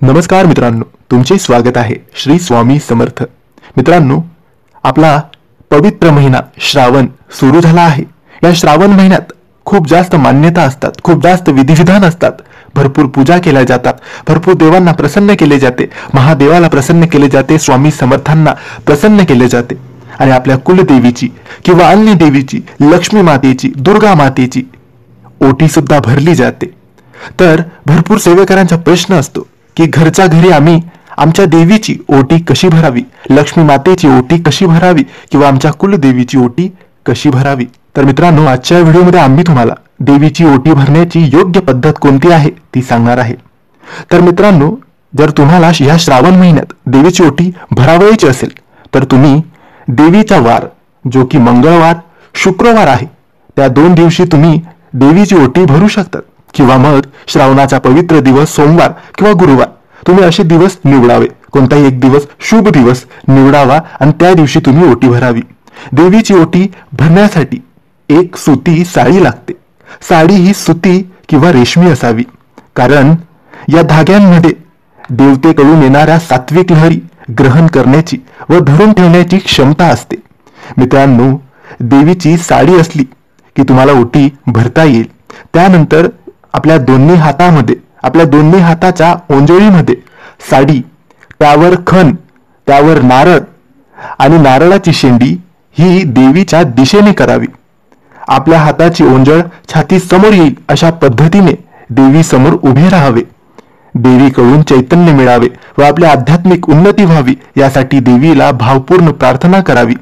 नमस्कार मित्रांनो, तुमचे स्वागत आहे श्री स्वामी समर्थ. मित्रांनो, आपला पवित्र महिना श्रावण सुरू झाला आहे. या श्रावण महिन्यात खूप जास्त मान्यता असतात, खूप जास्त विधिविधान असतात, भरपूर पूजा केल्या जातात, भरपूर देवांना प्रसन्न केले जाते, महादेवाला प्रसन्न केले जाते, स्वामी समर्थांना प्रसन्न केले जाते आणि आपल्या कुलदेवीची किंवा अन्य देवीची, लक्ष्मी मातेची, दुर्गा मातेची ओटी सुद्धा भरली जाते. तर भरपूर सेवेकरांचा प्रश्न असतो की घरच्या घरी आम्ही आमच्या देवीची ओटी कशी भरावी, लक्ष्मी मातेची ओटी कशी भरावी किंवा आमच्या कुलदेवीची ओटी कशी भरावी. तर मित्रांनो, आजच्या व्हिडिओमध्ये आम्ही तुम्हाला देवीची ओटी भरण्याची योग्य पद्धत कोणती आहे ती सांगणार आहे. तर मित्रांनो, जर तुम्हाला या श्रावण महिन्यात देवीची ओटी भरावयाची असेल तर तुम्ही देवीचा वार, जो की मंगळवार, शुक्रवार आहे, त्या 2 दिवशी तुम्ही देवीची ओटी भरू शकतात. किंवा मग श्रावणाचा पवित्र दिवस सोमवार किंवा गुरुवार, तुम्ही असे दिवस निवडावे. कोणताही एक दिवस, शुभ दिवस निवडावा आणि त्या दिवशी तुम्ही ओटी भरावी. देवीची ओटी भरण्यासाठी एक सुती साडी लागते. साडी ही सुती किंवा रेशमी असावी, कारण या धाग्यांमध्ये देवतेकडून येणाऱ्या सात्विक लहरी ग्रहण करण्याची व धरून ठेवण्याची क्षमता असते. मित्रांनो, देवीची साडी असली की तुम्हाला ओटी भरता येईल. त्यानंतर आपल्या दोन्ही हाताच्या ओंजळीमध्ये साडी, त्यावर खण, त्यावर नारळ आणि नारळाची शेंडी ही देवीच्या दिशेने करावी. आपल्या हाताची ओंजळ छाती समोर येईल अशा पद्धतीने देवी समोर उभे राहावे. देवीकडून चैतन्य मिळावे व आपली आध्यात्मिक उन्नती व्हावी यासाठी देवीला भावपूर्ण प्रार्थना करावी.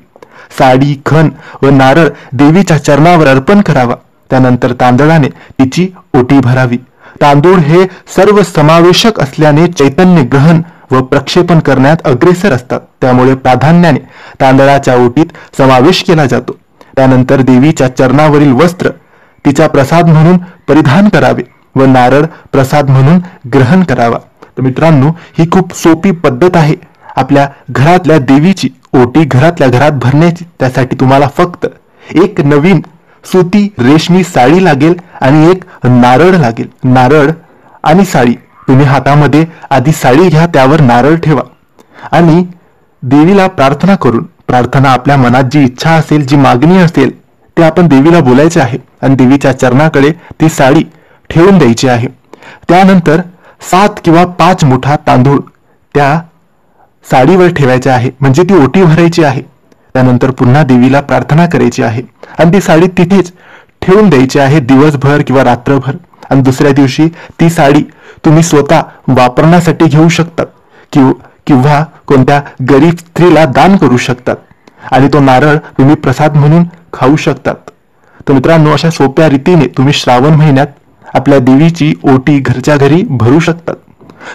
साडी, खण व नारळ देवीच्या चरणावर अर्पण करावा. त्यानंतर तांदळाने तिची ओटी भरावी. तांदूळ हे सर्व समावेशक असल्याने चैतन्य ग्रहण व प्रक्षेपण करण्यात अग्रेसर असतात, त्यामुळे प्राधान्याने तांदळाच्या ओटीत समावेश केला जातो. त्यानंतर देवीच्या चरणावरील वस्त्र तिचा प्रसाद म्हणून परिधान करावे व नारळ प्रसाद म्हणून ग्रहण करावा. तर मित्रांनो, ही खूप सोपी पद्धत आहे आपल्या घरातल्या देवीची ओटी घरातल्या घरात भरण्याची. त्यासाठी तुम्हाला फक्त एक नवीन सुती रेशमी साडी लागेल आणि एक नारळ लागेल. नारळ आणि साडी तुम्ही हातामध्ये आधी साडी घ्या, त्यावर नारळ ठेवा आणि देवीला प्रार्थना करून, प्रार्थना आपल्या मनात जी इच्छा असेल, जी मागणी असेल ते आपण देवीला बोलायचे आहे आणि देवीच्या चरणाकडे ती साडी ठेवून द्यायची आहे. त्यानंतर 7 किंवा 5 मुठा तांदूळ त्या साडीवर ठेवायचे आहे, म्हणजे ती ओटी भरायची आहे. त्यानंतर पुन्हा देवीला प्रार्थना करायची आहे आणि ती साडी तिथेच ठेवून द्यायची आहे दिवसभर किंवा रात्रभर. आणि दुसऱ्या दिवशी ती साडी तुम्ही स्वतः वापरण्यासाठी घेऊ शकतात किंवा कोणत्या गरीब स्त्रीला दान करू शकतात आणि तो नारळ तुम्ही प्रसाद म्हणून खाऊ शकतात. तर मित्रांनो, अशा सोप्या रीतीने तुम्ही श्रावण महिन्यात आपल्या देवीची ओटी घरच्या घरी भरू शकतात.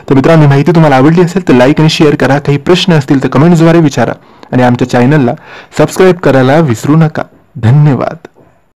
तर मित्रांनो, माहिती तुम्हाला आवडली असेल तर लाईक आणि शेअर करा. काही प्रश्न असतील तर कमेंट्सद्वारे विचारा आणि आमच्या चॅनलला सबस्क्राईब करायला विसरू नका. धन्यवाद.